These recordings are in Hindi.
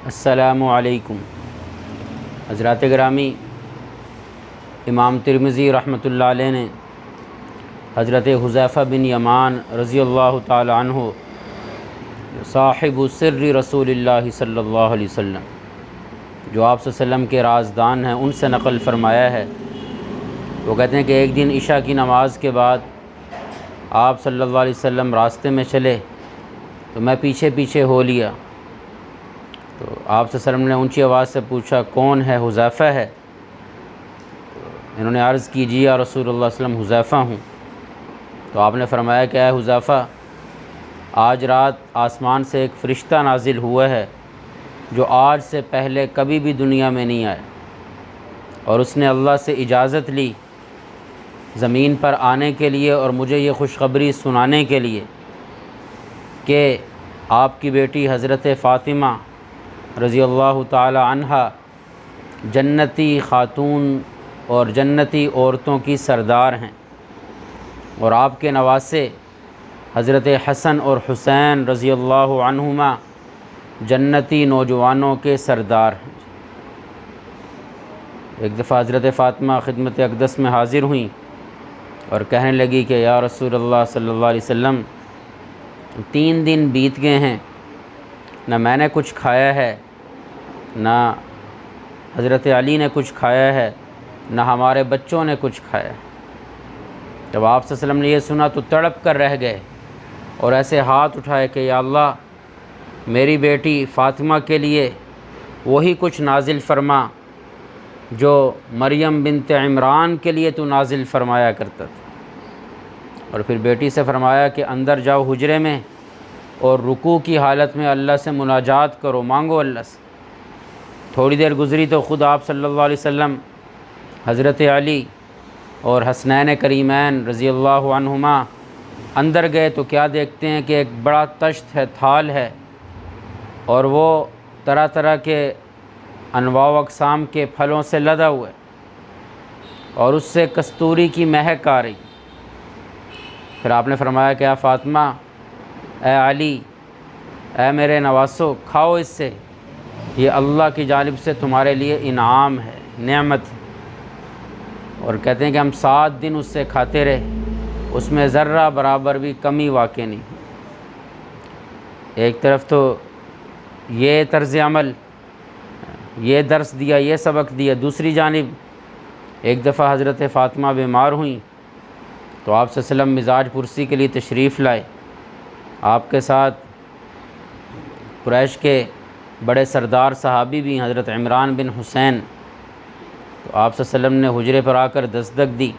अस्सलामु अलैकुम। हज़रात गिरामी, इमाम तिरमिज़ी रहमतुल्लाह अलैह ने हज़रत हुज़ैफ़ा बिन यमान रज़ियल्लाहु ताला अन्हु साहिबु सिर्रि रसूलिल्लाह सल्लल्लाहु अलैहि वसल्लम, जो आप सल्लम के राज़दान हैं, उनसे नक़ल फ़रमाया है। वो कहते हैं कि एक दिन इशा की नमाज़ के बाद आप सल्लल्लाहु अलैहि वसल्लम रास्ते में चले तो मैं पीछे पीछे हो लिया। तो आप सल्लम ने ऊंची आवाज़ से पूछा, कौन है? हुज़ैफ़ा है? तो इन्होंने अर्ज़ की, जी या रसूलुल्लाह सल्लम, हुज़ैफ़ा हूँ। तो आपने फ़रमाया, क्या है हुज़ैफ़ा? आज रात आसमान से एक फ़रिश्ता नाजिल हुआ है जो आज से पहले कभी भी दुनिया में नहीं आया, और उसने अल्लाह से इजाज़त ली ज़मीन पर आने के लिए और मुझे ये खुशखबरी सुनाने के लिए कि आपकी बेटी हज़रत फ़ातिमा रज़ियल्लाहु ताला अन्हा जन्नती ख़ातून और जन्नती औरतों की सरदार हैं, और आपके नवासे हज़रत हसन और हुसैन रज़ियल्लाहु अन्हुमा जन्नती नौजवानों के सरदार हैं। एक दफ़ा हज़रत फ़ातिमा ख़िदमत अक़दस में हाज़िर हुई और कहने लगी कि या रसूलल्लाह सल्लल्लाहु अलैहि वसल्लम, 3 दिन बीत गए हैं, न मैंने कुछ खाया है, ना हज़रत अली ने कुछ खाया है, ना हमारे बच्चों ने कुछ खाया है। जब आप सल्लल्लाहु अलैहि वसल्लम ने यह सुना तो तड़प कर रह गए और ऐसे हाथ उठाए कि या अल्लाह, मेरी बेटी फ़ातिमा के लिए वही कुछ नाजिल फ़रमा जो मरियम बिन्त इमरान के लिए तो नाजिल फ़रमाया करता था। और फिर बेटी से फ़रमाया कि अंदर जाओ हुजरे में और रुकू की हालत में अल्लाह से मुनाजात करो, मांगो अल्लाह से। थोड़ी देर गुज़री तो ख़ुद आप सल्लल्लाहु अलैहि वसल्लम हज़रत अली और हसनैन करीमैन रज़ियल्लाहु अन्हुमा अंदर गए तो क्या देखते हैं कि एक बड़ा तश्त है, थाल है, और वो तरह तरह के अनवा व अक़साम के फलों से लदा हुआ है और उससे कस्तूरी की महक आ रही। फिर आपने फरमाया कि या फ़ातिमा, ए अली, ए मेरे नवासो, खाओ इससे, ये अल्लाह की जानिब से तुम्हारे लिए इनाम है, नेमत है। और कहते हैं कि हम 7 दिन उससे खाते रहे, उसमें ज़र्रा बराबर भी कमी वाक़ई नहीं। एक तरफ तो ये तर्ज़ अमल, ये दर्स दिया, ये सबक दिया, दूसरी जानिब एक दफ़ा हज़रत फ़ातिमा बीमार हुई तो आप सल्लम मिजाज पुरसी के लिए तशरीफ़ लाए। आपके साथ कुरैश के बड़े सरदार सहाबी भी हज़रत इमरान बिन हुसैन। तो आप सल्लम ने हुजरे पर आकर दस्तक दी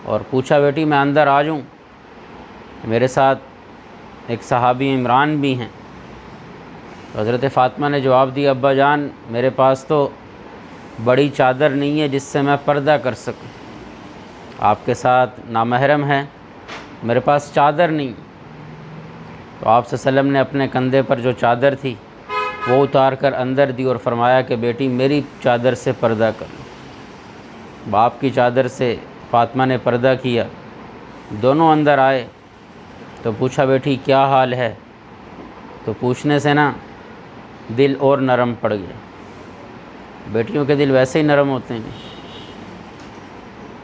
और पूछा, बेटी मैं अंदर आ जाऊँ? मेरे साथ एक सहाबी इमरान भी हैं। तो हज़रत फ़ातिमा ने जवाब दिया, अब्बा जान, मेरे पास तो बड़ी चादर नहीं है जिससे मैं पर्दा कर सकूं। आपके साथ नामहरम है, मेरे पास चादर नहीं। तो आप सल्लम ने अपने कंधे पर जो चादर थी वो उतार कर अंदर दी और फ़रमाया कि बेटी मेरी चादर से पर्दा कर लो। बाप की चादर से फ़ातिमा ने पर्दा किया। दोनों अंदर आए तो पूछा, बेटी क्या हाल है? तो पूछने से ना दिल और नरम पड़ गया। बेटियों के दिल वैसे ही नरम होते हैं।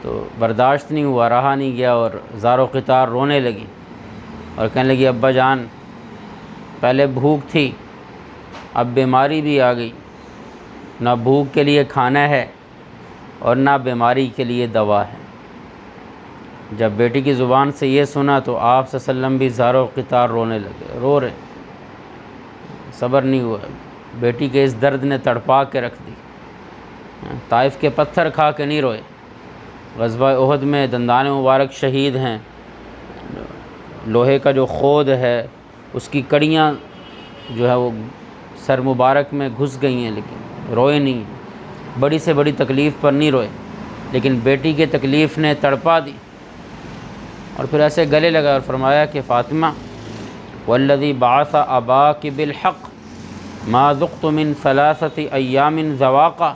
तो बर्दाश्त नहीं हुआ, रहा नहीं गया और ज़ारो क़ितार रोने लगी और कहने लगी, अब्बा जान, पहले भूख थी, अब बीमारी भी आ गई, ना भूख के लिए खाना है और ना बीमारी के लिए दवा है। जब बेटी की ज़ुबान से ये सुना तो आप सल्लम भी ज़ारो क़ितार रोने लगे, रो रहे, सब्र नहीं हुआ। बेटी के इस दर्द ने तड़पा के रख दी। ताइफ़ के पत्थर खा के नहीं रोए। ग़ज़वा उहद में दंदान मुबारक शहीद हैं, लोहे का जो खोद है उसकी कड़ियाँ जो है वो सर मुबारक में घुस गई हैं, लेकिन रोए नहीं। बड़ी से बड़ी तकलीफ़ पर नहीं रोए, लेकिन बेटी की तकलीफ़ ने तड़पा दी। और फिर ऐसे गले लगा और फरमाया कि फ़ातिमा, वल्लज़ी बअस अबाकी बिलहक़ मा ज़ुक़्तु मिन सलासति अय्यामिन ज़वाक़ा,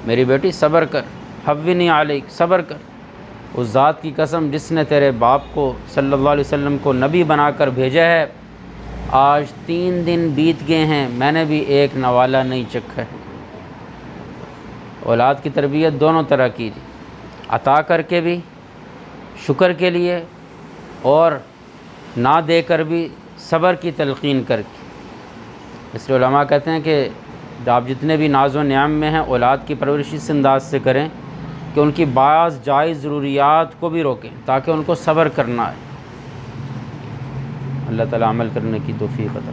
मेरी बेटी सब्र कर, हव्विनी अलैक, सब्र कर। उस ज़ात की कसम जिसने तेरे बाप को सल्लल्लाहु अलैहि वसल्लम को नबी बनाकर भेजा है, आज 3 दिन बीत गए हैं, मैंने भी एक नवाला नहीं चखा है। औलाद की तरबियत दोनों तरह की, अता करके भी शुक्र के लिए और ना देकर भी सब्र की तलक़ीन करके। इसलिए उलमा कहते हैं कि आप जितने भी नाज़ो नियाम में हैं औलाद की परवरिश इस अंदाज से करें कि उनकी बाज़ जायज़ ज़रूरियात को भी रोकें ताकि उनको सब्र करना है। अल्लाह ताला अमल करने की तौफ़ीक़ अता।